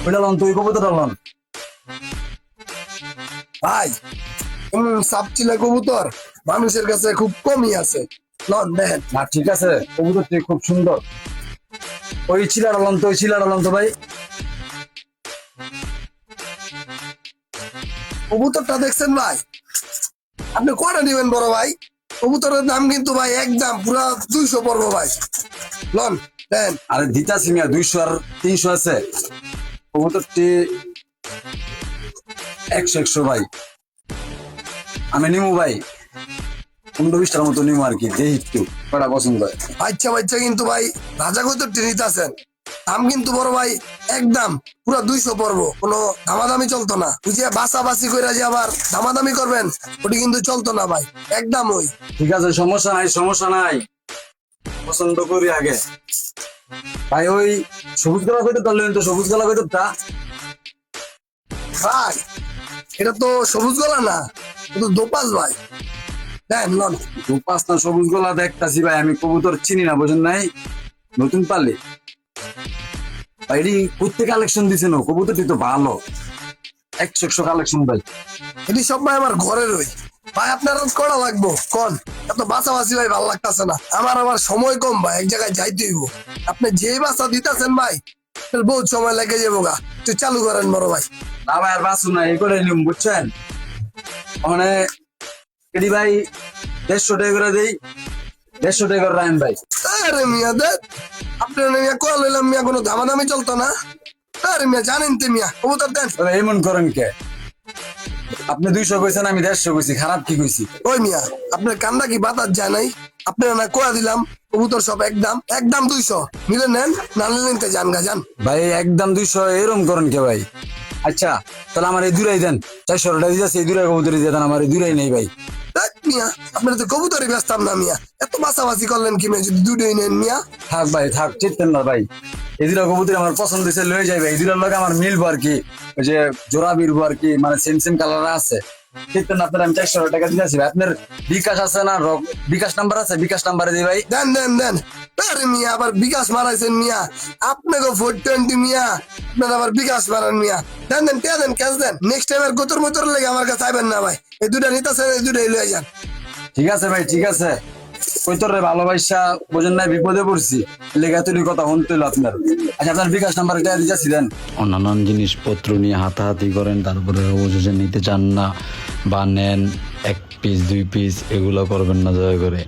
ওইটা লন তুই কবুতরটা লন। ভাই সাপচিলা কবুতর মানুষের কাছে খুব কমই আছে। লন দেখেন। না ঠিক আছে, কবুতরটি খুব সুন্দর। ওই চিলাটা লন তো, ওই চিলাটা লন তো ভাই। কবুতরটা দেখছেন ভাই? আপনি কটা নেবেন বড় ভাই? কবুতরের দাম কিন্তু ভাই একদম পুরা 200 পড়বো ভাই। লন দেন। আরে দিতাছি মিয়া, 200 আর 300 আছে। কবুতরটি 100 ভাই। আমি নিমু ভাই 15-20টার মতো নিমু আর কি, দেখি একটু কটা পছন্দ হয়। বাচ্চা বাচ্চা কিন্তু ভাই রাজা কবুতর টেনিতে আছেন। দাম কিন্তু বড় ভাই একদম পুরা 200 পড়বো, কোনো দামাদামি চলতো না। বুঝে বাসাবাসি করে যে আবার দামাদামি করবেন ওটি কিন্তু চলতো না ভাই, একদম ওই। ঠিক আছে, সমস্যা নাই, সমস্যা নাই, পছন্দ করি আগে। ভাই ওই সবুজ গলা কইতে পারলেন তো, সবুজ গলা কইতে ভাই এটা তো সবুজ গলা না, এটা তো দোপাস ভাই। দেন লন। পাঁচ না সবুজ গলা দেখতাছি ভাই, আমি কবুতর চিনি না, বুঝেন নাই, নতুন পালে ভাইডি করতে কালেকশন দিছে না, কবুতরটি তো ভালো, 100 কালেকশন ভাই। এটি সব ভাই আমার ঘরের ওই। ভাই আপনার করা লাগবো কন? এত বাসাবাসি ভাই ভালো লাগতেছে না আমার, আবার সময় কম ভাই, এক জায়গায় যাইতে হইব। আপনি যেই বাসা দিতেছেন ভাই বহুত সময় লেগে যাবো গা, তুই চালু করেন বড় ভাই। না ভাই আর বাসু না, এই করে নিম বুঝছেন। মানে এটি ভাই 150 টাকা করে দেই, 150 টাকা করে রাখেন ভাই। আরে মিয়া দেখ, আপনার মিয়া কল হইলাম মিয়া, কোনো দামাদামি চলতো না। আরে মিয়া জানেন তো মিয়া, কবুতর দেন। তবে এমন করেন কে? আপনি 200 কইছেন, আমি 150 কইছি, খারাপ কি কইছি? ওই মিয়া আপনার কান্দা কি বাতাস যায় নাই? আপনার না কোয়া দিলাম কবুতর সব একদম একদম 200 মিলে নেন, না নিলেন তো জান গা যান। ভাই একদম 200 এরম করেন কে ভাই? আচ্ছা তাহলে আমার এই দুরাই দেন, 400 টাকা দিতেছে, এই দুরাই কবুতরি দিয়ে দেন, আমার এই দুরাই নেই ভাই। দেখ মিয়া আপনার তো কবুতরই ব্যস্তাম না মিয়া, এত বাসাবাসি করলেন কি মিয়া, যদি দুটোই নেন মিয়া। থাক ভাই থাক, চিনতেন না ভাই, এই দুটা কবুতরি আমার পছন্দ হয়েছে, লয়ে যাই ভাই। এই দুটার লগে আমার মিলবো আর কি, ওই যে জোড়া বিরবো আর কি, মানে সেম সেম কালার আছে। চিনতেন না আপনার, আমি 400 টাকা দিতেছি ভাই। আপনার বিকাশ আছে না, বিকাশ নাম্বার আছে, বিকাশ নাম্বারে দিই ভাই। দেন দেন দেন। আরে মিয়া আবার বিকাশ মারাইছেন মিয়া, আপনাকে 420 মিয়া, আপনার আবার বিকাশ মারান মিয়া। দেন দেন কে দেন, ক্যাশ দেন। নেক্সট টাইম আর গোতর মোতর লেগে আমার কাছে আইবেন না ভাই, এই দুটা নিতেছেন, এই দুটাই লয়ে যান। ঠিক আছে ভাই, ঠিক আছে। ওই তোর রে ভালোবাসা, বোঝেন নাই বিপদে পড়ছি, লেগে তুই কথা শুনতে হইলো আপনার। আচ্ছা আপনার বিকাশ নাম্বার এটা দিতেছি দেন। অন্যান্য জিনিসপত্র নিয়ে হাতাহাতি করেন, তারপরে অবশেষে নিতে চান না বা নেন 1 পিস 2 পিস, এগুলো করবেন না দয়া করে।